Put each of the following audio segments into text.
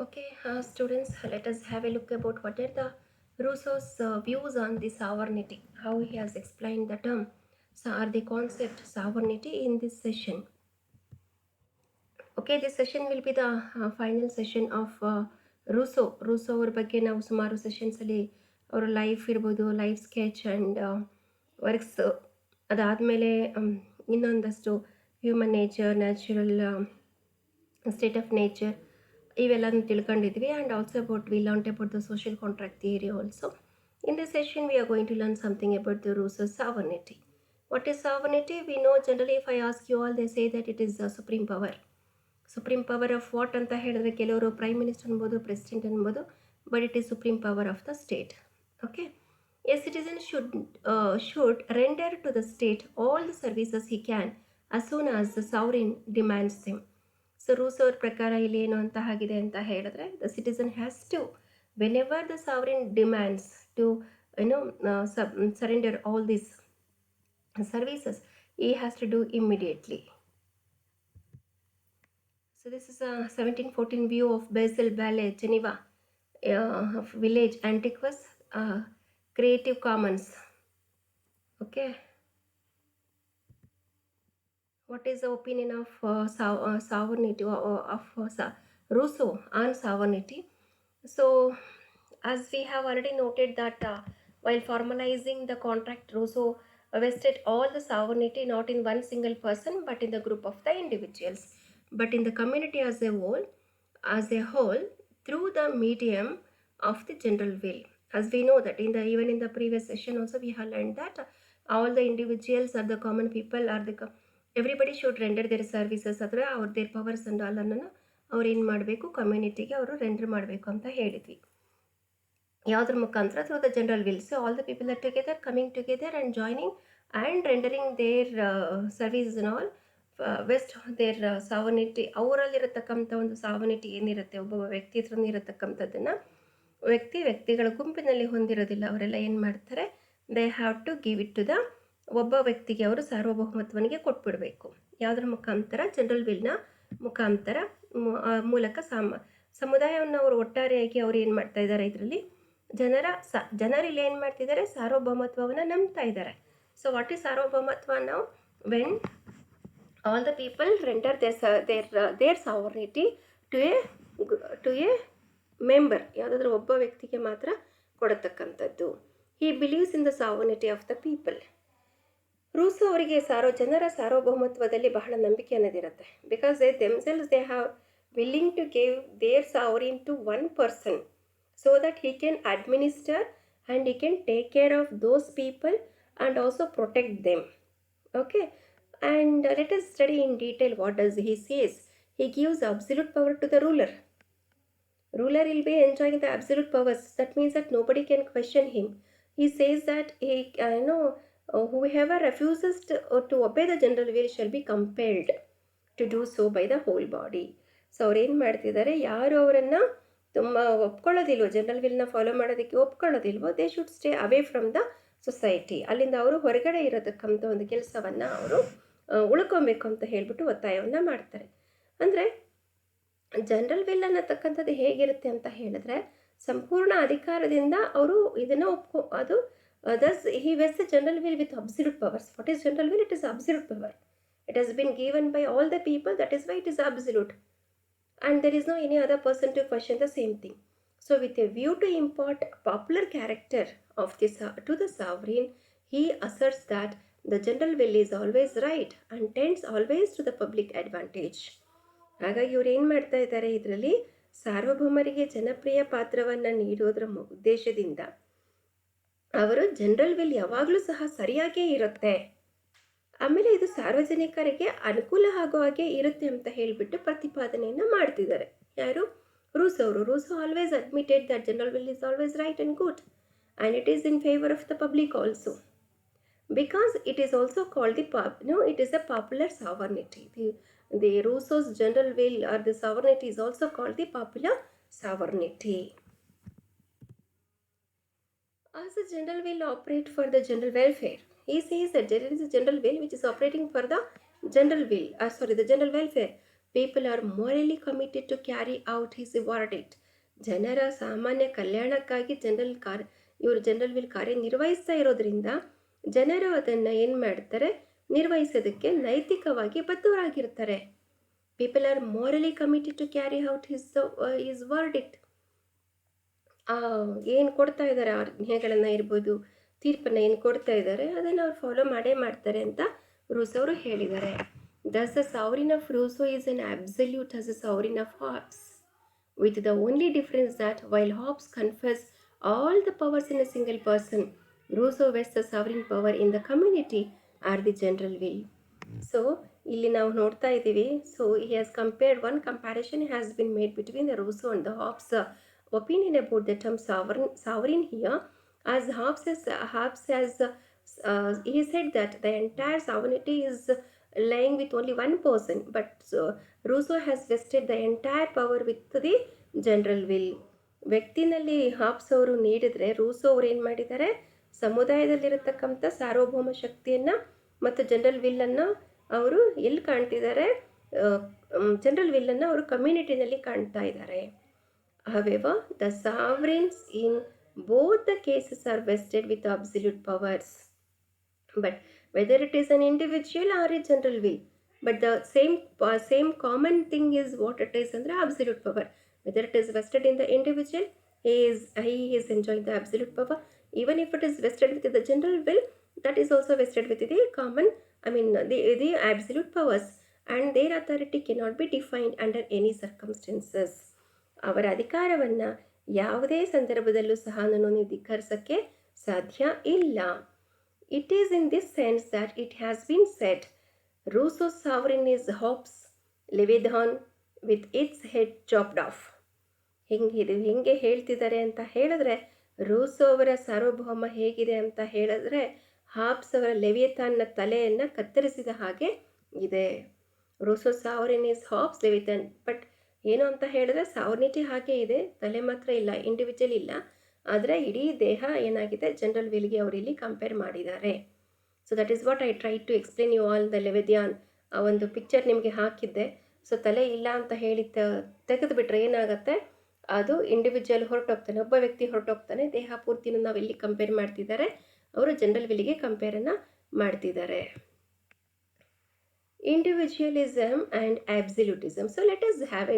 Okay, students, let us have a look about what are the Rousseau's views on the sovereignty, how he has explained the term or the concept sovereignty in this session. Okay, this session will be the final session of Rousseau ಅವ್ರ ಬಗ್ಗೆ ನಾವು ಸುಮಾರು ಸೆಷನ್ಸಲ್ಲಿ ಅವರ life ಇರ್ಬೋದು, life sketch and works, ಅದಾದಮೇಲೆ ಇನ್ನೊಂದಷ್ಟು human nature, natural state of nature ಇವೆಲ್ಲನೂ ತಿಳ್ಕೊಂಡಿದ್ವಿ. And also about we learn about the social contract theory also. In this session, we are going to learn something about the Rousseau's sovereignty. What is sovereignty? We know generally if I ask you all, they say that it is the supreme power. Supreme power of what ಅಂತ ಹೇಳಿದ್ರೆ ಕೆಲವರು prime minister ಅನ್ಬೋದು, president ಅನ್ಬೋದು, but it is supreme power of the state. Okay, a citizen should render to the state all the services he can as soon as the sovereign demands them. So rules ಅವ್ರ ಪ್ರಕಾರ ಇಲ್ಲಿ ಏನು ಅಂತ ಆಗಿದೆ ಅಂತ ಹೇಳಿದ್ರೆ, the citizen has to whenever the sovereign demands to surrender all these services, he has to do immediately. So this is a 1714 view of Basel Ballet, Geneva, of village Antiquus, Creative Commons. Okay. What is the opinion of sovereignty of Rousseau on sovereignty? So, as we have already noted that while formalizing the contract, Rousseau vested all the sovereignty not in one single person but in the group of the individuals, but in the community as a whole through the medium of the general will. As we know that even in the previous session also we have learned that all the individuals or the common people or everybody should render their services ಅಥವಾ ಅವ್ರ their powers and all ಅನ್ನು ಅವ್ರು ಏನು ಮಾಡಬೇಕು, ಕಮ್ಯುನಿಟಿಗೆ ಅವರು render ಮಾಡಬೇಕು ಅಂತ ಹೇಳಿದ್ವಿ. ಯಾವುದ್ರ ಮುಖಾಂತರ? Through the general will. So all the people are together, coming together and joining and rendering their services on all vest their sovereignty. ಅವರಲ್ಲಿರತಕ್ಕಂಥ ಒಂದು ಸಾವರ್ನಿಟಿ ಏನಿರುತ್ತೆ, ಒಬ್ಬೊಬ್ಬ ವ್ಯಕ್ತಿ ಹತ್ರ ಇರತಕ್ಕಂಥದ್ದನ್ನು ವ್ಯಕ್ತಿಗಳ ಗುಂಪಿನಲ್ಲಿ ಹೊಂದಿರೋದಿಲ್ಲ. ಅವರೆಲ್ಲ ಏನು ಮಾಡ್ತಾರೆ, they have to give it to the ಒಬ್ಬ ವ್ಯಕ್ತಿಗೆ ಅವರು ಸಾರ್ವಭೌಮತ್ವನಿಗೆ ಕೊಟ್ಬಿಡಬೇಕು. ಯಾವುದರ ಮುಖಾಂತರ? ಜನರಲ್ ವಿಲ್ನ ಮುಖಾಂತರ ಮೂಲಕ ಸಮುದಾಯವನ್ನು ಅವರು ಒಟ್ಟಾರೆಯಾಗಿ ಅವರು ಏನು ಮಾಡ್ತಾ ಇದ್ದಾರೆ, ಇದರಲ್ಲಿ ಜನರಲ್ಲಿ ಏನು ಮಾಡ್ತಿದ್ದಾರೆ, ಸಾರ್ವಭೌಮತ್ವವನ್ನು ನಂಬ್ತಾ ಇದ್ದಾರೆ. ಸೊ ವಾಟ್ ಈಸ್ ಸಾರ್ವಭೌಮತ್ವ? ನಾವು when all the people render their sovereignty to a member, ಯಾವುದಾದ್ರೂ ಒಬ್ಬ ವ್ಯಕ್ತಿಗೆ ಮಾತ್ರ ಕೊಡತಕ್ಕಂಥದ್ದು. He believes in the sovereignty of the people. Rousseau ಅವರಿಗೆ ಜನರ ಸಾರ್ವಭೌಮತ್ವದಲ್ಲಿ ಬಹಳ ನಂಬಿಕೆ ಅನ್ನೋದಿರುತ್ತೆ. Because they have willing to give their sovereign to one person so that he can administer and he can take care of those people and also protect them. Okay, and let us study in detail what does he says. He gives absolute power to the ruler. Ruler will be enjoying the absolute powers. That means that nobody can question him. He says that whoever refuses to obey the general will shall be compelled to do so by the whole body. So ಅವ್ರು ಏನು ಮಾಡ್ತಿದ್ದಾರೆ, ಯಾರು ಅವರನ್ನು ತುಂಬ ಒಪ್ಕೊಳ್ಳೋದಿಲ್ವೋ, general ವಿಲ್ನ follow ಮಾಡೋದಕ್ಕೆ ಒಪ್ಕೊಳ್ಳೋದಿಲ್ವೋ, they should stay away from the society. ಅಲ್ಲಿಂದ ಅವರು ಹೊರಗಡೆ ಇರೋದಕ್ಕಂಥ ಒಂದು ಕೆಲಸವನ್ನು ಅವರು ಉಳ್ಕೊಬೇಕು ಅಂತ ಹೇಳಿಬಿಟ್ಟು ಒತ್ತಾಯವನ್ನು ಮಾಡ್ತಾರೆ. ಅಂದರೆ ಜನರಲ್ ವಿಲ್ ಅನ್ನತಕ್ಕಂಥದ್ದು ಹೇಗಿರುತ್ತೆ ಅಂತ ಹೇಳಿದ್ರೆ, ಸಂಪೂರ್ಣ ಅಧಿಕಾರದಿಂದ ಅವರು ಇದನ್ನು ಅದು thus he vests the general will with absolute powers. What is general will? It is absolute power. It has been given by all the people, that is why it is absolute. And there is no any other person to question the same thing. So with a view to impart popular character of this to the sovereign, he asserts that the general will is always right and tends always to the public advantage. ಹಾಗಾಗಿ ಇವ್ರು ಏನು ಮಾಡ್ತಾ ಇದ್ದಾರೆ, ಇದರಲ್ಲಿ ಸಾರ್ವಭೌಮರಿಗೆ ಜನಪ್ರಿಯ ಪಾತ್ರವನ್ನು ನೀಡೋದ್ರ ಉದ್ದೇಶದಿಂದ ಅವರು ಜನರಲ್ ವಿಲ್ ಯಾವಾಗಲೂ ಸಹ ಸರಿಯಾಗೇ ಇರುತ್ತೆ, ಆಮೇಲೆ ಇದು ಸಾರ್ವಜನಿಕರಿಗೆ ಅನುಕೂಲ ಆಗೋ ಹಾಗೆ ಇರುತ್ತೆ ಅಂತ ಹೇಳಿಬಿಟ್ಟು ಪ್ರತಿಪಾದನೆಯನ್ನು ಮಾಡ್ತಿದ್ದಾರೆ. ಯಾರು? ರೂಸೋ ಅವರು. Rousseau always admitted that general will is always right and good and it is in favour of the public also, because it is also called it is a popular sovereignty. The Rousseau's general will are the sovereignty is also called the popular sovereignty. As the general will operate for the general welfare, he says that there is a general will which is operating for the general welfare. People are morally committed to carry out his verdict. ಜನರ ಸಾಮಾನ್ಯ ಕಲ್ಯಾಣಕ್ಕಾಗಿ ಇವರು general will ಕಾರ್ಯನಿರ್ವಹಿಸ್ತಾ ಇರೋದ್ರಿಂದ ಜನರು ಅದನ್ನು ಏನು ಮಾಡ್ತಾರೆ, ನಿರ್ವಹಿಸೋದಕ್ಕೆ ನೈತಿಕವಾಗಿ ಬದ್ಧರಾಗಿರ್ತಾರೆ. People are morally committed to carry out his verdict. ಏನು ಕೊಡ್ತಾ ಇದ್ದಾರೆ, ಆಜ್ಞೆಗಳನ್ನು ಇರ್ಬೋದು, ತೀರ್ಪನ್ನು ಏನು ಕೊಡ್ತಾ ಇದ್ದಾರೆ, ಅದನ್ನು ಅವ್ರು ಫಾಲೋ ಮಾಡೇ ಮಾಡ್ತಾರೆ ಅಂತ ರೂಸೋ ಅವರು ಹೇಳಿದ್ದಾರೆ. Thus the sovereign of Rousseau is an absolute as the sovereign of Hobbes, with the only difference that while Hobbes confers all the powers in a single person, Rousseau vests the sovereign power in the community or the general will. So ಇಲ್ಲಿ ನಾವು ನೋಡ್ತಾ ಇದ್ದೀವಿ. So he has compared, one comparison has been made between the Rousseau and the Hobbes opinion about the term sovereign here, as Hobbes has he said that the entire sovereignty is lying with only one person, but Rousseau has vested the entire power with the general will. ವ್ಯಕ್ತಿನಲ್ಲಿ Hobbes ಅವರು ನೀಡಿದರೆ, Rousseau ಅವರು ಏನು ಮಾಡಿದ್ದಾರೆ, ಸಮುದಾಯದಲ್ಲಿರತಕ್ಕಂಥ ಸಾರ್ವಭೌಮ ಶಕ್ತಿಯನ್ನು ಮತ್ತು general ವಿಲ್ಲನ್ನು ಅವರು ಎಲ್ಲಿ ಕಾಣ್ತಿದ್ದಾರೆ, ಜನರಲ್ ವಿಲ್ಲನ್ನು ಅವರು ಕಮ್ಯುನಿಟಿನಲ್ಲಿ ಕಾಣ್ತಾ ಇದ್ದಾರೆ. However, the sovereigns in both the cases are vested with absolute powers. But whether it is an individual or a general will, but the same common thing is what it is under absolute power. Whether it is vested in the individual, he is enjoying the absolute power. Even if it is vested with the general will, that is also vested with the common, the absolute powers, and their authority cannot be defined under any circumstances. ಅವರ ಅಧಿಕಾರವನ್ನು ಯಾವುದೇ ಸಂದರ್ಭದಲ್ಲೂ ಸಹ ನೀವು ಧಿಕ್ಕರಿಸೋಕ್ಕೆ ಸಾಧ್ಯ ಇಲ್ಲ. It is in this sense that it has been said, Rousseau's sovereign is Hobbes' Leviathan with its head chopped off. ಹಿಂಗೆ ಹೇಳ್ತಿದ್ದಾರೆ ಅಂತ ಹೇಳಿದ್ರೆ, ರೂಸೋ ಅವರ ಸಾರ್ವಭೌಮ ಹೇಗಿದೆ ಅಂತ ಹೇಳಿದ್ರೆ, ಹಾಬ್ಸ್ ಅವರ ಲೆವಿಯಥಾನ್ನ ತಲೆಯನ್ನು ಕತ್ತರಿಸಿದ ಹಾಗೆ ಇದೆ. Rousseau sovereign is Hobbes Leviathan. But ಏನು ಅಂತ ಹೇಳಿದ್ರೆ, ಸಾವರ್ನಿಟಿ ಹಾಗೆ ಇದೆ, ತಲೆ ಮಾತ್ರ ಇಲ್ಲ, ಇಂಡಿವಿಜುವಲ್ ಇಲ್ಲ. ಆದರೆ ಇಡೀ ದೇಹ ಏನಾಗಿದೆ, ಜನರಲ್ ವಿಲ್ಗೆ ಅವರು ಇಲ್ಲಿ ಕಂಪೇರ್ ಮಾಡಿದ್ದಾರೆ. So that is what I try to explain you all the Leviathan. ಆ ಒಂದು ಪಿಕ್ಚರ್ ನಿಮಗೆ ಹಾಕಿದ್ದೆ. ಸೊ ತಲೆ ಇಲ್ಲ ಅಂತ ಹೇಳಿ ತೆಗೆದುಬಿಟ್ರೆ ಏನಾಗುತ್ತೆ, ಅದು ಇಂಡಿವಿಜುವಲ್ ಹೊರಟೋಗ್ತಾನೆ, ಒಬ್ಬ ವ್ಯಕ್ತಿ ಹೊರಟೋಗ್ತಾನೆ. ದೇಹ ಪೂರ್ತಿನೂ ನಾವು ಎಲ್ಲಿ ಕಂಪೇರ್ ಮಾಡ್ತಿದ್ದಾರೆ, ಅವರು ಜನರಲ್ ವಿಲ್ಗೆ ಕಂಪೇರನ್ನು ಮಾಡ್ತಿದ್ದಾರೆ. Individualism and absolutism. So let us have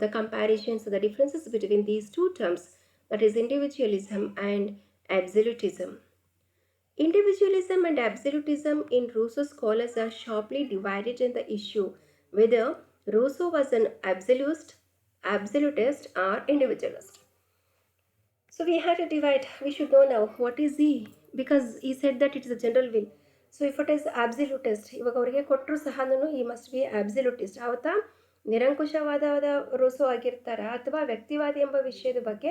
the comparisons, the differences between these two terms, that is individualism and absolutism. Individualism and absolutism in Rousseau's scholars are sharply divided in the issue whether Rousseau was an absolutist or individualist. So we had to divide. We should know now what is he, because he said that it is a general will. So if it is absolutist, ಇವಾಗ ಅವರಿಗೆ ಕೊಟ್ಟರು ಸಹ ಈ must be absolutist. ಆವತ್ತ ನಿರಂಕುಶವಾದ Rousseau ಆಗಿರ್ತಾರ ಅಥವಾ ವ್ಯಕ್ತಿವಾದಿ ಎಂಬ ವಿಷಯದ ಬಗ್ಗೆ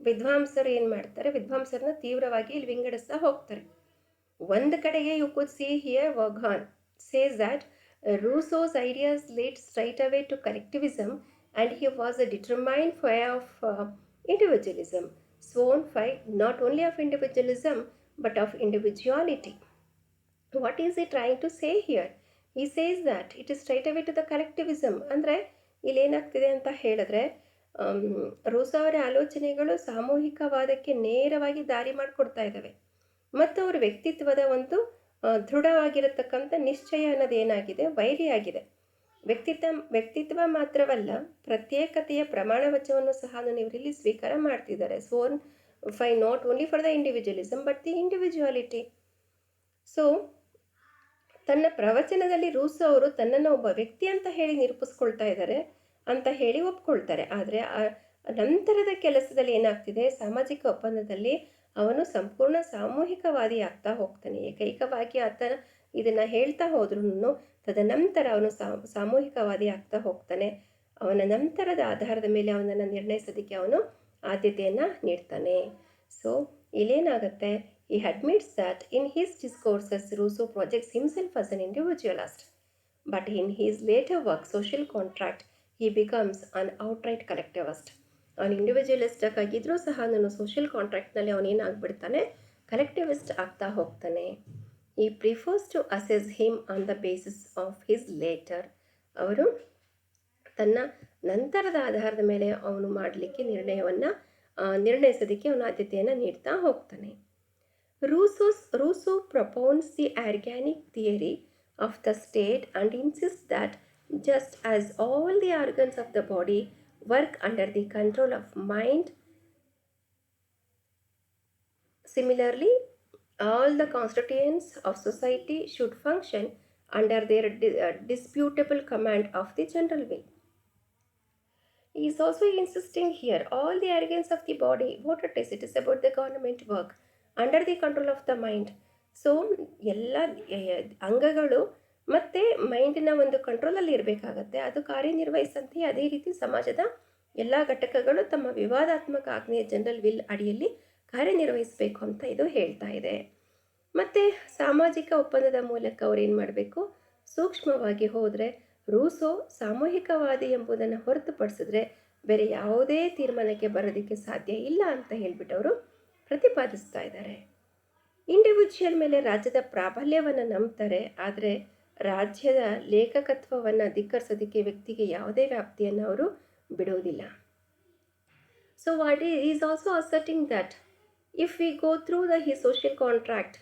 ವಿದ್ವಾಂಸರು ಏನು ಮಾಡ್ತಾರೆ, ವಿದ್ವಾಂಸರನ್ನ ತೀವ್ರವಾಗಿ ಇಲ್ಲಿ ವಿಂಗಡಿಸ್ತಾ ಹೋಗ್ತಾರೆ. ಒಂದು ಕಡೆಗೆ you could see here Vaughan says that Rousseau's ideas led straight away to collectivism and he was a determined foe of individualism, sworn foe not only of individualism but of individuality. What is he trying to say here? He says that it is straight away to the collectivism. ಅಂದರೆ ಇಲ್ಲೇನಾಗ್ತಿದೆ ಅಂತ ಹೇಳಿದ್ರೆ, Rousseau ಅವರ ಆಲೋಚನೆಗಳು ಸಾಮೂಹಿಕವಾದಕ್ಕೆ ನೇರವಾಗಿ ದಾರಿ ಮಾಡಿಕೊಡ್ತಾ ಇದ್ದಾವೆ. ಮತ್ತು ಅವರ ವ್ಯಕ್ತಿತ್ವದ ಒಂದು ದೃಢವಾಗಿರತಕ್ಕಂಥ ನಿಶ್ಚಯ ಅನ್ನೋದು ಏನಾಗಿದೆ, ವೈರಿಯಾಗಿದೆ. ವ್ಯಕ್ತಿತ್ವ ಮಾತ್ರವಲ್ಲ, ಪ್ರತ್ಯೇಕತೆಯ ಪ್ರಮಾಣ ವಚನವನ್ನು ಸಹ ಇವರಲ್ಲಿ ಸ್ವೀಕಾರ ಮಾಡ್ತಿದ್ದಾರೆ. Sworn foe not only for the individualism but the individuality. So ತನ್ನ ಪ್ರವಚನದಲ್ಲಿ ರೂಸೋ ಅವರು ತನ್ನನ್ನು ಒಬ್ಬ ವ್ಯಕ್ತಿ ಅಂತ ಹೇಳಿ ನಿರೂಪಿಸ್ಕೊಳ್ತಾ ಇದ್ದಾರೆ ಅಂತ ಹೇಳಿ ಒಪ್ಕೊಳ್ತಾರೆ. ಆದರೆ ನಂತರದ ಕೆಲಸದಲ್ಲಿ ಏನಾಗ್ತಿದೆ, ಸಾಮಾಜಿಕ ಒಪ್ಪಂದದಲ್ಲಿ ಅವನು ಸಂಪೂರ್ಣ ಸಾಮೂಹಿಕವಾದಿ ಆಗ್ತಾ ಹೋಗ್ತಾನೆ. ಏಕೈಕವಾಗಿ ಆತ ಇದನ್ನು ಹೇಳ್ತಾ ಹೋದ್ರೂ ತದನಂತರ ಅವನು ಸಾಮೂಹಿಕವಾದಿ ಆಗ್ತಾ ಹೋಗ್ತಾನೆ. ಅವನ ನಂತರದ ಆಧಾರದ ಮೇಲೆ ಅವನನ್ನು ನಿರ್ಣಯಿಸೋದಕ್ಕೆ ಅವನು ಆದ್ಯತೆಯನ್ನು ನೀಡ್ತಾನೆ. ಸೊ ಇಲ್ಲೇನಾಗುತ್ತೆ, he admits that in his discourses Rousseau projects himself as an individualist, but in his later work Social Contract he becomes an outright collectivist. ಅವನು ಇಂಡಿವಿಜುವಲಿಸ್ಟ್ ಆಗಿದ್ರೂ ಸಹ ನಾನು ಸೋಷಿಯಲ್ ಕಾಂಟ್ರಾಕ್ಟ್ನಲ್ಲಿ ಅವನೇನಾಗ್ಬಿಡ್ತಾನೆ, ಕಲೆಕ್ಟಿವಿಸ್ಟ್ ಆಗ್ತಾ ಹೋಗ್ತಾನೆ. he prefers to assess him on the basis of his later. ಅವರು ತನ್ನ ನಂತರದ ಆಧಾರದ ಮೇಲೆ ಅವನು ಮಾಡಲಿಕ್ಕೆ ನಿರ್ಣಯಿಸೋದಕ್ಕೆ ಅವನು ಆದ್ಯತೆಯನ್ನು ನೀಡ್ತಾ ಹೋಗ್ತಾನೆ. Rousseau propounds the organic theory of the state and insists that just as all the organs of the body work under the control of mind, similarly, all the constituents of society should function under their disputable command of the general will. He is also insisting here all the organs of the body, what it is about the government work under the control of the mind. So ಎಲ್ಲ ಅಂಗಗಳು ಮತ್ತು ಮೈಂಡಿನ ಒಂದು ಕಂಟ್ರೋಲಲ್ಲಿ ಇರಬೇಕಾಗತ್ತೆ. ಅದು ಕಾರ್ಯನಿರ್ವಹಿಸಂತೆ ಅದೇ ರೀತಿ ಸಮಾಜದ ಎಲ್ಲ ಘಟಕಗಳು ತಮ್ಮ ವಿವಾದಾತ್ಮಕ ಆಜ್ಞೆಯ ಜನರಲ್ ವಿಲ್ ಅಡಿಯಲ್ಲಿ ಕಾರ್ಯನಿರ್ವಹಿಸಬೇಕು ಅಂತ ಇದು ಹೇಳ್ತಾ ಇದೆ. ಮತ್ತು ಸಾಮಾಜಿಕ ಒಪ್ಪಂದದ ಮೂಲಕ ಅವ್ರು ಏನು ಮಾಡಬೇಕು, ಸೂಕ್ಷ್ಮವಾಗಿ ಹೋದರೆ ರೂಸೋ ಸಾಮೂಹಿಕವಾದಿ ಎಂಬುದನ್ನು ಹೊರತುಪಡಿಸಿದ್ರೆ ಬೇರೆ ಯಾವುದೇ ತೀರ್ಮಾನಕ್ಕೆ ಬರೋದಕ್ಕೆ ಸಾಧ್ಯ ಇಲ್ಲ ಅಂತ ಹೇಳ್ಬಿಟ್ಟು ಅವರು ಪ್ರತಿಪಾದಿಸ್ತಾ ಇದ್ದಾರೆ. ಇಂಡಿವಿಜುವಲ್ ಮೇಲೆ ರಾಜ್ಯದ ಪ್ರಾಬಲ್ಯವನ್ನು ನಂಬ್ತಾರೆ, ಆದರೆ ರಾಜ್ಯದ ಲೇಖಕತ್ವವನ್ನು ಧಿಕ್ಕರಿಸೋದಕ್ಕೆ ವ್ಯಕ್ತಿಗೆ ಯಾವುದೇ ವ್ಯಾಪ್ತಿಯನ್ನು ಅವರು ಬಿಡೋದಿಲ್ಲ. So what is also asserting that if we go through his social contract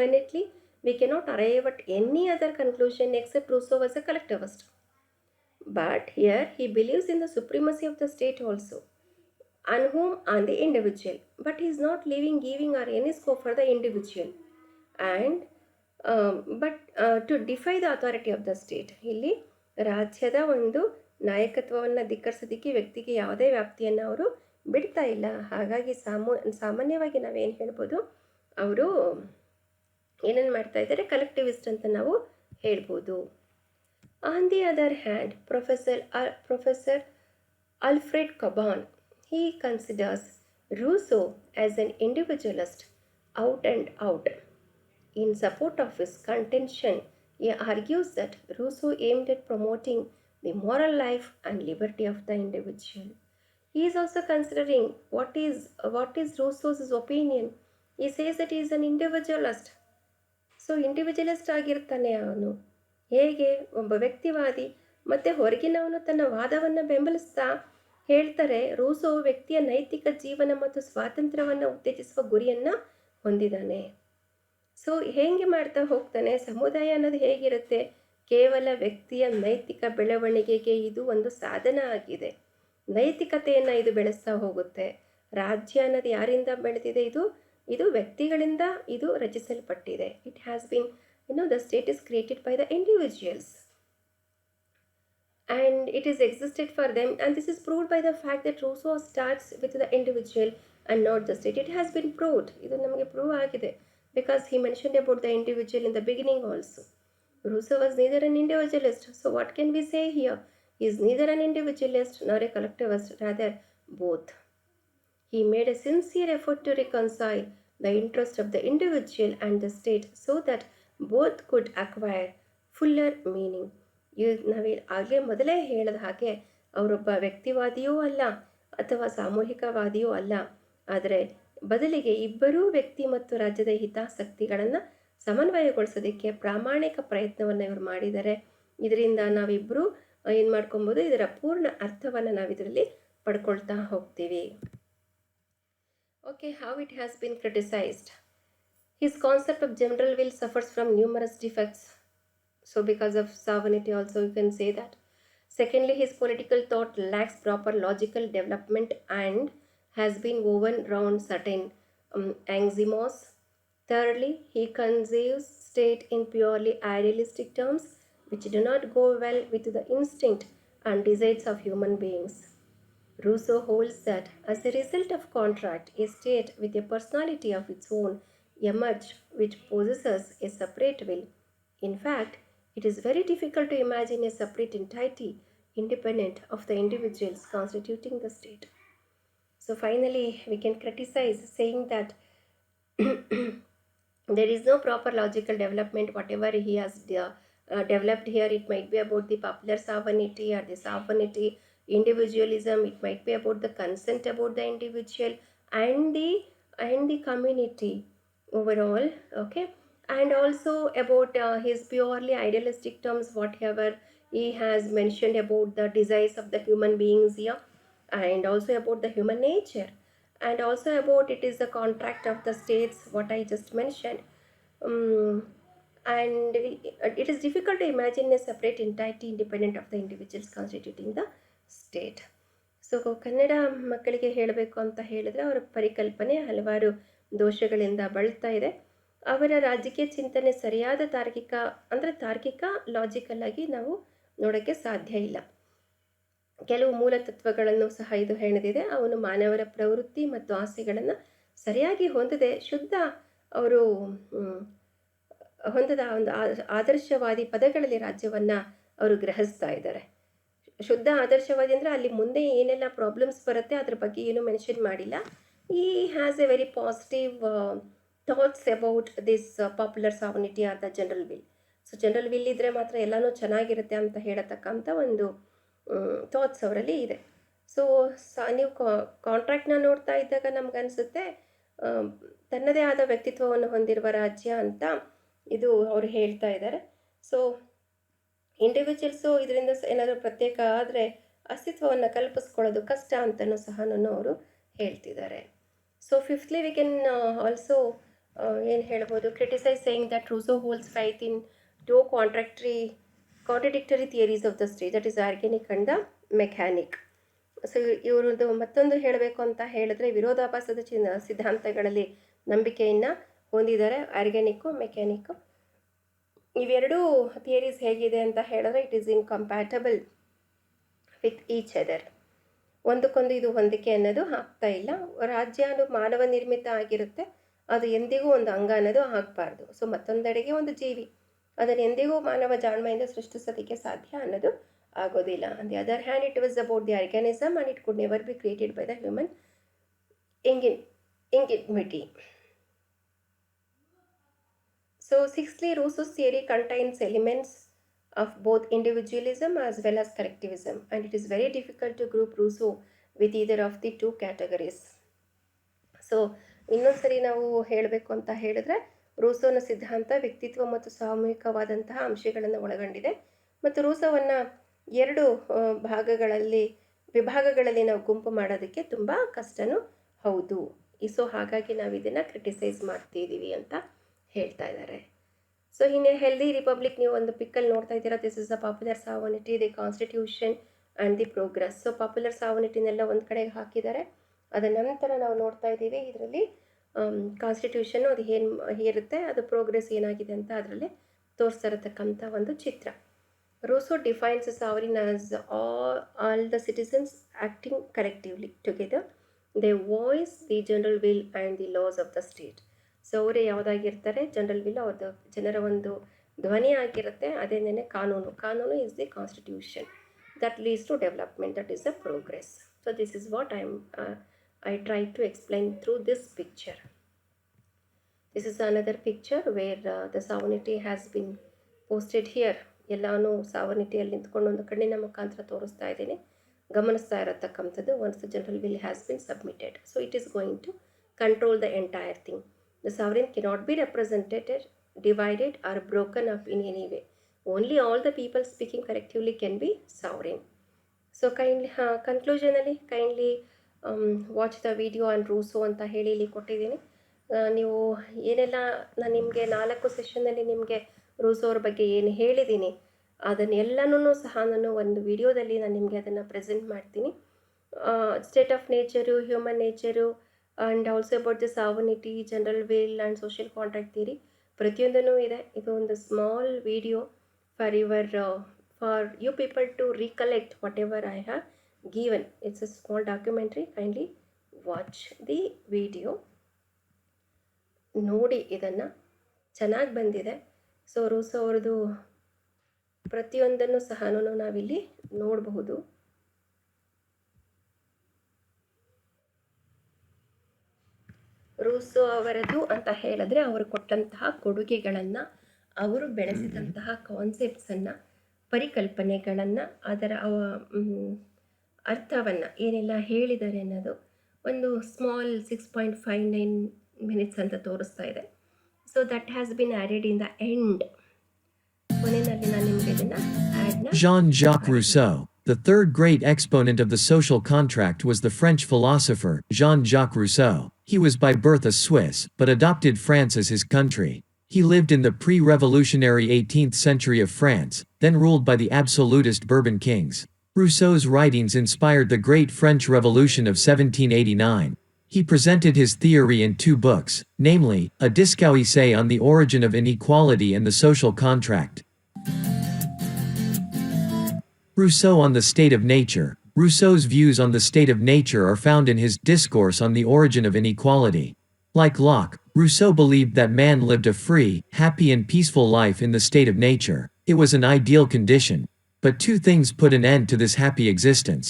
minutely, we cannot arrive at any other conclusion except Rousseau was a collectivist. But here he believes in the supremacy of the state also, on the individual. But he is not giving or any scope for the individual. And to defy the authority of the state. ಇಲ್ಲಿ ರಾಜ್ಯದ ಒಂದು ನಾಯಕತ್ವವನ್ನು ಧಿಕ್ಕರಿಸೋದಕ್ಕೆ ವ್ಯಕ್ತಿಗೆ ಯಾವುದೇ ವ್ಯಾಪ್ತಿಯನ್ನು ಅವರು ಬಿಡ್ತಾ ಇಲ್ಲ. ಹಾಗಾಗಿ ಸಾಮಾನ್ಯವಾಗಿ ನಾವೇನು ಹೇಳ್ಬೋದು, ಅವರು ಏನೇನು ಮಾಡ್ತಾ ಇದ್ದಾರೆ, ಕಲೆಕ್ಟಿವಿಸ್ಟ್ ಅಂತ ನಾವು ಹೇಳ್ಬೋದು. On the other hand professor Alfred Cobban, he considers Rousseau as an individualist out and out. In support of his contention, he argues that Rousseau aimed at promoting the moral life and liberty of the individual. He is also considering what is Rousseau's opinion. He says that he is an individualist. So individualist ಆಗಿರ್ತಾನೆ ಅವನು. ಹೇಗೆ ಒಬ್ಬ ವ್ಯಕ್ತಿವಾದಿ ಮತ್ತು ಹೊರಗಿನವನು ತನ್ನ ವಾದವನ್ನು ಬೆಂಬಲಿಸ್ತಾ ಹೇಳ್ತಾರೆ, Rousseau ವ್ಯಕ್ತಿಯ ನೈತಿಕ ಜೀವನ ಮತ್ತು ಸ್ವಾತಂತ್ರ್ಯವನ್ನು ಉತ್ತೇಜಿಸುವ ಗುರಿಯನ್ನು ಹೊಂದಿದ್ದಾನೆ. ಸೊ ಹೇಗೆ ಮಾಡ್ತಾ ಹೋಗ್ತಾನೆ, ಸಮುದಾಯ ಅನ್ನೋದು ಹೇಗಿರುತ್ತೆ, ಕೇವಲ ವ್ಯಕ್ತಿಯ ನೈತಿಕ ಬೆಳವಣಿಗೆಗೆ ಇದು ಒಂದು ಸಾಧನ ಆಗಿದೆ. ನೈತಿಕತೆಯನ್ನು ಇದು ಬೆಳೆಸ್ತಾ ಹೋಗುತ್ತೆ. ರಾಜ್ಯ ಅನ್ನೋದು ಯಾರಿಂದ ಬೆಳೆದಿದೆ, ಇದು ವ್ಯಕ್ತಿಗಳಿಂದ ಇದು ರಚಿಸಲ್ಪಟ್ಟಿದೆ. It has been the state is created by the individuals and it is existed for them, and this is proved by the fact that Rousseau starts with the individual and not the state. It has been proved. ಇದು ನಮಗೆ prove ಆಗಿದೆ, because he mentioned about the individual in the beginning also. Rousseau was neither an individualist. So what can we say here? He is neither an individualist nor a collectivist, rather both. He made a sincere effort to reconcile the interest of the individual and the state so that both could acquire fuller meaning. ನಾವು ಆಗಲೇ ಮೊದಲೇ ಹೇಳಿದ ಹಾಗೆ ಅವರೊಬ್ಬ ವ್ಯಕ್ತಿವಾದಿಯೂ ಅಲ್ಲ ಅಥವಾ ಸಾಮೂಹಿಕವಾದಿಯೂ ಅಲ್ಲ, ಆದರೆ ಬದಲಿಗೆ ಇಬ್ಬರೂ ವ್ಯಕ್ತಿ ಮತ್ತು ರಾಜ್ಯದ ಹಿತಾಸಕ್ತಿಗಳನ್ನು ಸಮನ್ವಯಗೊಳಿಸೋದಕ್ಕೆ ಪ್ರಾಮಾಣಿಕ ಪ್ರಯತ್ನವನ್ನು ಇವರು ಮಾಡಿದ್ದಾರೆ. ಇದರಿಂದ ನಾವಿಬ್ಬರೂ ಏನು ಮಾಡ್ಕೊಬೋದು, ಇದರ ಪೂರ್ಣ ಅರ್ಥವನ್ನು ನಾವಿದರಲ್ಲಿ ಪಡ್ಕೊಳ್ತಾ ಹೋಗ್ತೀವಿ. Okay, how it has been criticized. His concept of general will suffers from numerous defects. So because of sovereignty also you can say that. Secondly, his political thought lacks proper logical development and has been woven around certain axioms. Thirdly, he conceives state in purely idealistic terms which do not go well with the instinct and desires of human beings. Rousseau holds that as a result of contract, a state with a personality of its own emerges which possesses a separate will. In fact, it is very difficult to imagine a separate entity independent of the individuals constituting the state. So finally, we can criticize saying that there is no proper logical development. Whatever he has developed here, it might be about the popular sovereignty or the sovereignty individualism, it might be about the consent about the individual and the community overall. Okay, and also about his purely idealistic terms, whatever he has mentioned about the desires of the human beings here, and also about the human nature, and also about it is the contract of the states, what I just mentioned. And it is difficult to imagine a separate entity independent of the individuals constituting the state. So Kannada ಮಕ್ಕಳಿಗೆ ಹೇಳಬೇಕು ಅಂತ ಹೇಳಿದರೆ ಅವರ ಪರಿಕಲ್ಪನೆ ಹಲವಾರು ದೋಷಗಳಿಂದ ಬಳಲ್ತಾ ಇದೆ. ಅವರ ರಾಜಕೀಯ ಚಿಂತನೆ ಸರಿಯಾದ ತಾರ್ಕಿಕ ಲಾಜಿಕಲ್ ಆಗಿ ನಾವು ನೋಡೋಕ್ಕೆ ಸಾಧ್ಯ ಇಲ್ಲ. ಕೆಲವು ಮೂಲ ತತ್ವಗಳನ್ನು ಸಹ ಇದು ಹೆಣೆದಿದೆ. ಅವನು ಮಾನವರ ಪ್ರವೃತ್ತಿ ಮತ್ತು ಆಸೆಗಳನ್ನು ಸರಿಯಾಗಿ ಹೊಂದದೆ ಶುದ್ಧ ಅವರು ಹೊಂದದ ಒಂದು ಆದರ್ಶವಾದಿ ಪದಗಳಲ್ಲಿ ರಾಜ್ಯವನ್ನು ಅವರು ಗ್ರಹಿಸ್ತಾ ಇದ್ದಾರೆ. ಶುದ್ಧ ಆದರ್ಶವಾದಿ ಅಂದರೆ ಅಲ್ಲಿ ಮುಂದೆ ಏನೆಲ್ಲ ಪ್ರಾಬ್ಲಮ್ಸ್ ಬರುತ್ತೆ ಅದ್ರ ಬಗ್ಗೆ ಏನು ಮೆನ್ಷನ್ ಮಾಡಿಲ್ಲ. ಈ has A very positive thoughts about this popular sovereignty are the general will. So general will ಇದ್ದರೆ ಮಾತ್ರ ಎಲ್ಲನೂ ಚೆನ್ನಾಗಿರುತ್ತೆ ಅಂತ ಹೇಳತಕ್ಕಂಥ ಒಂದು ಥಾಟ್ಸ್ ಅವರಲ್ಲಿ ಇದೆ. ಸೊ ನೀವು ಕಾಂಟ್ರಾಕ್ಟ್ನ ನೋಡ್ತಾ ಇದ್ದಾಗ ನಮಗನ್ಸುತ್ತೆ ತನ್ನದೇ ಆದ ವ್ಯಕ್ತಿತ್ವವನ್ನು ಹೊಂದಿರುವ ರಾಜ್ಯ ಅಂತ ಇದು ಅವರು ಹೇಳ್ತಾ ಇದ್ದಾರೆ. ಸೊ ಇಂಡಿವಿಜುವಲ್ಸು ಇದರಿಂದ ಏನಾದರೂ ಪ್ರತ್ಯೇಕ ಆದರೆ ಅಸ್ತಿತ್ವವನ್ನು ಕಲ್ಪಿಸ್ಕೊಳ್ಳೋದು ಕಷ್ಟ ಅಂತಲೂ ಸಹ ಅವರು ಹೇಳ್ತಿದ್ದಾರೆ. ಸೊ ಫಿಫ್ತ್ಲಿ ವಿ ಕ್ಯಾನ್ ಆಲ್ಸೋ ಏನು ಹೇಳ್ಬೋದು, criticise saying that Rousseau holes faith in two contradictory theories of the state, that is organic and the mechanic. So ಇವ್ರದ್ದು ಮತ್ತೊಂದು ಹೇಳಬೇಕು ಅಂತ ಹೇಳಿದ್ರೆ ವಿರೋಧಾಭಾಸದ ಸಿದ್ಧಾಂತಗಳಲ್ಲಿ ನಂಬಿಕೆಯನ್ನು ಹೊಂದಿದ್ದಾರೆ, ಆರ್ಗ್ಯಾನಿಕ್ಕು ಮೆಕ್ಯಾನಿಕ್ಕು. ಇವೆರಡೂ ಥಿಯರೀಸ್ ಹೇಗಿದೆ ಅಂತ ಹೇಳಿದ್ರೆ it is incompatible with each other. ಒಂದಕ್ಕೊಂದು ಇದು ಹೊಂದಿಕೆ ಅನ್ನೋದು ಆಗ್ತಾ ಇಲ್ಲ. ರಾಜ್ಯ ಅನ್ನೋದು ಮಾನವ ನಿರ್ಮಿತ ಆಗಿರುತ್ತೆ, ಅದು ಎಂದಿಗೂ ಒಂದು ಅಂಗ ಅನ್ನೋದು ಆಗಬಾರ್ದು. ಸೊ ಮತ್ತೊಂದೆಡೆಗೆ ಒಂದು ಜೀವಿ, ಅದನ್ನು ಎಂದಿಗೂ ಮಾನವ ಜಾಣ್ಮೆಯಿಂದ ಸೃಷ್ಟಿಸೋದಕ್ಕೆ ಸಾಧ್ಯ ಅನ್ನೋದು ಆಗೋದಿಲ್ಲ. On the other hand it was about the organism and it could never be created by the human ingenuity. So sixthly, Rousseau's theory contains elements of both individualism as well as collectivism, and it is very difficult to group Rousseau with either of the two categories. So ಇನ್ನೊಂದ್ಸರಿ ನಾವು ಹೇಳಬೇಕು ಅಂತ ಹೇಳಿದ್ರೆ ರೂಸೋನ ಸಿದ್ಧಾಂತ ವ್ಯಕ್ತಿತ್ವ ಮತ್ತು ಸಾಮೂಹಿಕವಾದಂತಹ ಅಂಶಗಳನ್ನು ಒಳಗೊಂಡಿದೆ, ಮತ್ತು ರೂಸೋವನ್ನು ಎರಡು ವಿಭಾಗಗಳಲ್ಲಿ ನಾವು ಗುಂಪು ಮಾಡೋದಕ್ಕೆ ತುಂಬ ಕಷ್ಟನೂ ಹೌದು. ಸೊ ಹಾಗಾಗಿ ನಾವು ಇದನ್ನು ಕ್ರಿಟಿಸೈಸ್ ಮಾಡ್ತಿದ್ದೀವಿ ಅಂತ ಹೇಳ್ತಾ ಇದ್ದಾರೆ. So in a healthy republic, ನೀವು ಒಂದು ಪಿಕ್ಕಲ್ಲಿ ನೋಡ್ತಾ ಇದ್ದೀರಾ, this is the popular sovereignty, the constitution and the progress. So popular ಸಾವರ್ನಿಟಿನೆಲ್ಲ ಒಂದು ಕಡೆಗೆ ಹಾಕಿದ್ದಾರೆ. ಅದರ ನಂತರ ನಾವು ನೋಡ್ತಾ ಇದ್ದೀವಿ ಇದರಲ್ಲಿ ಕಾನ್ಸ್ಟಿಟ್ಯೂಷನ್ನು ಅದು ಏನು ಇರುತ್ತೆ, ಅದು ಪ್ರೋಗ್ರೆಸ್ ಏನಾಗಿದೆ ಅಂತ ಅದರಲ್ಲಿ ತೋರಿಸ್ತಾ ಇರತಕ್ಕಂಥ ಒಂದು ಚಿತ್ರ. Rousseau defines sovereign as all the citizens acting collectively together, they voice the general will and the laws of the state. So ಅವರೇ ಯಾವುದಾಗಿರ್ತಾರೆ, ಜನರಲ್ ವಿಲ್, ಅವ್ರದ್ದು ಜನರ ಒಂದು ಧ್ವನಿ ಆಗಿರುತ್ತೆ, ಅದೇನೇ ಕಾನೂನು is the constitution that leads to development, that is the progress. So this is what I tried to explain through this picture. This is another picture where the sovereignty has been posted here. ಎಲ್ಲಾನು ಸಾವರ್ನಿಟಿಯಲ್ಲಿ ನಿಂತ್ಕೊಂಡು ಒಂದು ಕಣ್ಣಿನ ಮುಖಾಂತರ ತೋರಿಸ್ತಾ ಇದ್ದೀನಿ, ಗಮನಿಸ್ತಾ ಇರತಕ್ಕಂಥದ್ದು. Once the general will has been submitted, so it is going to control the entire thing. The sovereign cannot be represented, divided or broken up in any way. Only all the people speaking collectively can be sovereign. So kindly kindly watch the video on Rousseau ಅಂತ ಹೇಳಿ ಇಲ್ಲಿ ಕೊಟ್ಟಿದ್ದೀನಿ. ನೀವು ಏನೆಲ್ಲ ನಾನು ನಿಮಗೆ 4 ಸೆಷನ್ನಲ್ಲಿ ನಿಮಗೆ Rousseau ಅವ್ರ ಬಗ್ಗೆ ಏನು ಹೇಳಿದ್ದೀನಿ ಅದನ್ನೆಲ್ಲನೂ ಸಹ ನಾನು ಒಂದು ವಿಡಿಯೋದಲ್ಲಿ ನಾನು ನಿಮಗೆ ಅದನ್ನು ಪ್ರೆಸೆಂಟ್ ಮಾಡ್ತೀನಿ. State of nature, human nature, and also about the sovereignty, general will and social contract theory, ಪ್ರತಿಯೊಂದೂ ಇದೆ. ಇದು ಒಂದು small video for you people to recollect whatever I have given. It's a small documentary. Kindly watch the video. ನೋಡಿ, ಇದನ್ನು ಚೆನ್ನಾಗಿ ಬಂದಿದೆ. So Rousseau ಅವ್ರದ್ದು ಪ್ರತಿಯೊಂದನ್ನು ಸಹ ನಾವಿಲ್ಲಿ ನೋಡಬಹುದು. ರೂಸೋ ಅವರದು ಅಂತ ಹೇಳಿದ್ರೆ ಅವರು ಕೊಟ್ಟಂತಹ ಕೊಡುಗೆಗಳನ್ನು, ಅವರು ಬೆಳೆಸಿದಂತಹ ಕಾನ್ಸೆಪ್ಟ್ಸನ್ನು, ಪರಿಕಲ್ಪನೆಗಳನ್ನು, ಅದರ ಅರ್ಥವನ್ನು ಏನೆಲ್ಲ ಹೇಳಿದ್ದಾರೆ ಅನ್ನೋದು ಒಂದು ಸ್ಮಾಲ್ 6.59 ಮಿನಿಟ್ಸ್ ಅಂತ ತೋರಿಸ್ತಾ ಇದೆ. So so that has been added in the end. ಕೊನೆಯಲ್ಲಿ ನಾನು ನಿಮಗೆ ಇದನ್ನು ಆ್ಯಡ್ನ Jean-Jacques Rousseau, the third great exponent of the social contract, was the French philosopher Jean-Jacques Rousseau. He was by birth a Swiss, but adopted France as his country. He lived in the pre-revolutionary 18th century of France, then ruled by the absolutist Bourbon kings. Rousseau's writings inspired the Great French Revolution of 1789. He presented his theory in two books, namely, A Discourse on the Origin of Inequality and the Social Contract. Rousseau on the State of Nature. Rousseau's views on the state of nature are found in his Discourse on the Origin of Inequality. Like Locke, Rousseau believed that man lived a free, happy and peaceful life in the state of nature. It was an ideal condition. But two things put an end to this happy existence.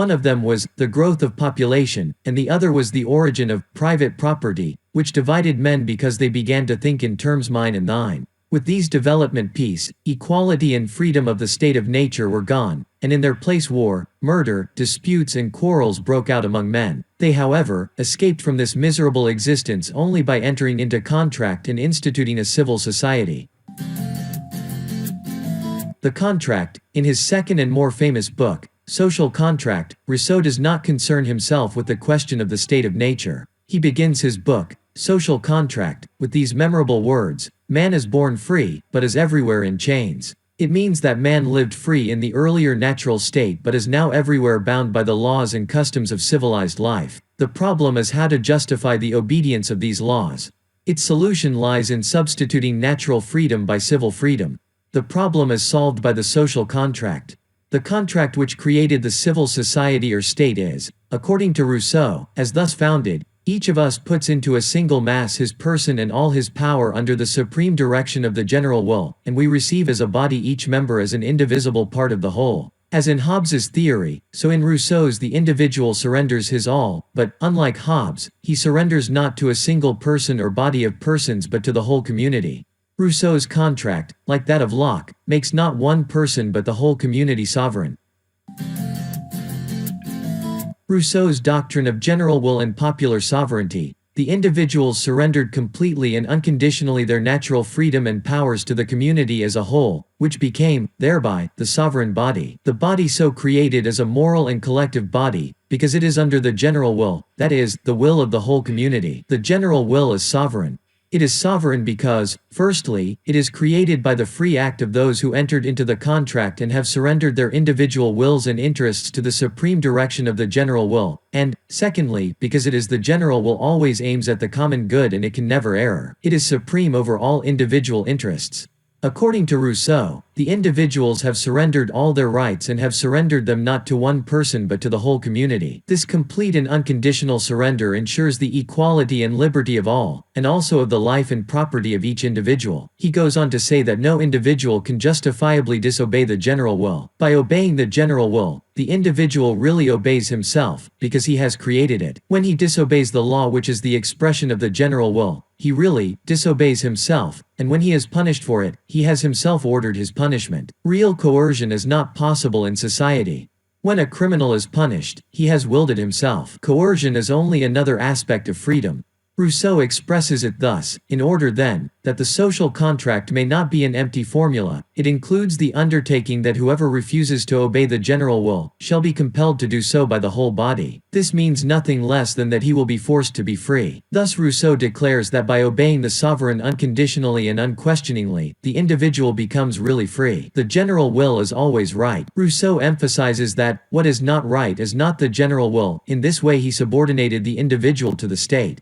One of them was the growth of population, and the other was the origin of private property, which divided men because they began to think in terms mine and thine. With these development, peace, equality and freedom of the state of nature were gone, and in their place war, murder, disputes and quarrels broke out among men. They, however, escaped from this miserable existence only by entering into contract and instituting a civil society. The Contract, in his second and more famous book, Social Contract, Rousseau does not concern himself with the question of the state of nature. He begins his book, Social Contract, with these memorable words, "Man is born free, but is everywhere in chains." It means that man lived free in the earlier natural state but is now everywhere bound by the laws and customs of civilized life. The problem is how to justify the obedience of these laws. Its solution lies in substituting natural freedom by civil freedom. The problem is solved by the social contract. The contract which created the civil society or state is, according to Rousseau, as thus founded, each of us puts into a single mass his person and all his power under the supreme direction of the general will, and we receive as a body each member as an indivisible part of the whole. As in Hobbes's theory, so in Rousseau's the individual surrenders his all, but, unlike Hobbes, he surrenders not to a single person or body of persons but to the whole community. Rousseau's contract, like that of Locke, makes not one person but the whole community sovereign. Rousseau's doctrine of general will and popular sovereignty. The individuals surrendered completely and unconditionally their natural freedom and powers to the community as a whole, which became, thereby, the sovereign body. The body so created is a moral and collective body, because it is under the general will, that is, the will of the whole community. The general will is sovereign. It is sovereign because, firstly, it is created by the free act of those who entered into the contract and have surrendered their individual wills and interests to the supreme direction of the general will, and, secondly, because it is the general will always aims at the common good and it can never err. It is supreme over all individual interests. According to Rousseau, the individuals have surrendered all their rights and have surrendered them not to one person but to the whole community. This complete and unconditional surrender ensures the equality and liberty of all, and also of the life and property of each individual. He goes on to say that no individual can justifiably disobey the general will. By obeying the general will, the individual really obeys himself, because he has created it. When he disobeys the law which is the expression of the general will, he really disobeys himself, and when he is punished for it, he has himself ordered his punishment. Real coercion is not possible in society. When a criminal is punished, he has willed it himself. Coercion is only another aspect of freedom. Rousseau expresses it thus: in order then, that the social contract may not be an empty formula, it includes the undertaking that whoever refuses to obey the general will, shall be compelled to do so by the whole body. This means nothing less than that he will be forced to be free. Thus Rousseau declares that by obeying the sovereign unconditionally and unquestioningly, the individual becomes really free. The general will is always right. Rousseau emphasizes that, what is not right is not the general will. In this way he subordinated the individual to the state.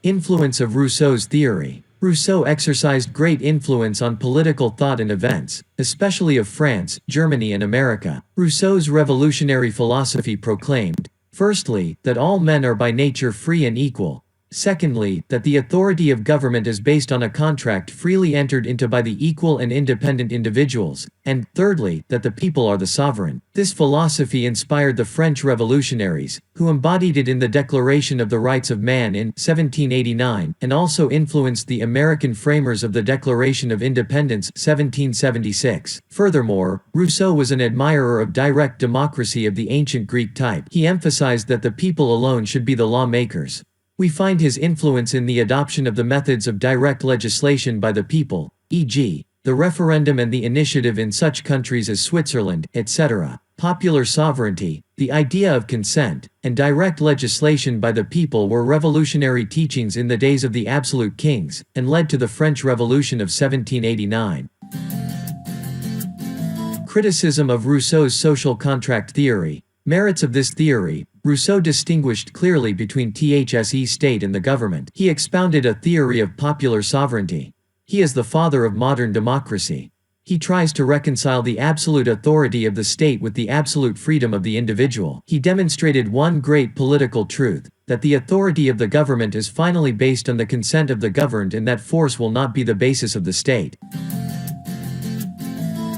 Influence of Rousseau's theory. Rousseau exercised great influence on political thought and events, especially of France, Germany and America. Rousseau's revolutionary philosophy proclaimed, firstly, that all men are by nature free and equal. Secondly, that the authority of government is based on a contract freely entered into by the equal and independent individuals, and, thirdly, that the people are the sovereign. This philosophy inspired the French revolutionaries, who embodied it in the Declaration of the Rights of Man in 1789, and also influenced the American framers of the Declaration of Independence 1776. Furthermore, Rousseau was an admirer of direct democracy of the ancient Greek type. He emphasized that the people alone should be the lawmakers. We find his influence in the adoption of the methods of direct legislation by the people, e.g., the referendum and the initiative in such countries as Switzerland, etc. Popular sovereignty, the idea of consent, and direct legislation by the people were revolutionary teachings in the days of the absolute kings, and led to the French Revolution of 1789. Criticism of Rousseau's social contract theory. Merits of this theory. Rousseau distinguished clearly between the state and the government. He expounded a theory of popular sovereignty. He is the father of modern democracy. He tries to reconcile the absolute authority of the state with the absolute freedom of the individual. He demonstrated one great political truth, that the authority of the government is finally based on the consent of the governed and that force will not be the basis of the state.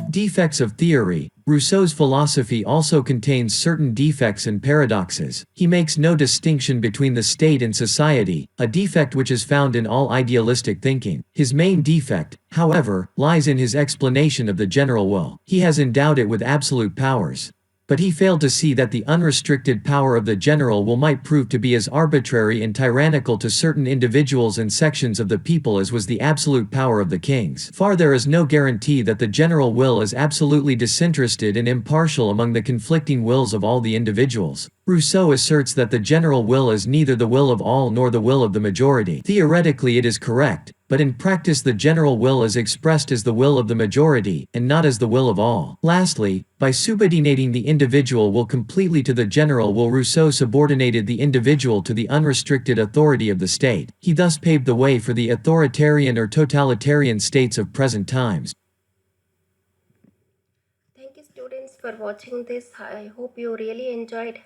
Defects of theory. Rousseau's philosophy also contains certain defects and paradoxes. He makes no distinction between the state and society, a defect which is found in all idealistic thinking. His main defect, however, lies in his explanation of the general will. He has endowed it with absolute powers. But he failed to see that the unrestricted power of the general will might prove to be as arbitrary and tyrannical to certain individuals and sections of the people as was the absolute power of the kings. There is no guarantee that the general will is absolutely disinterested and impartial among the conflicting wills of all the individuals. Rousseau asserts that the general will is neither the will of all nor the will of the majority. Theoretically it is correct, but in practice the general will is expressed as the will of the majority, and not as the will of all. Lastly, by subordinating the individual will completely to the general will, Rousseau subordinated the individual to the unrestricted authority of the state. He thus paved the way for the authoritarian or totalitarian states of present times. Thank you, students, for watching this. I hope you really enjoyed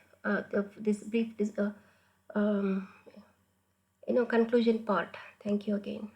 this brief conclusion part. Thank you again.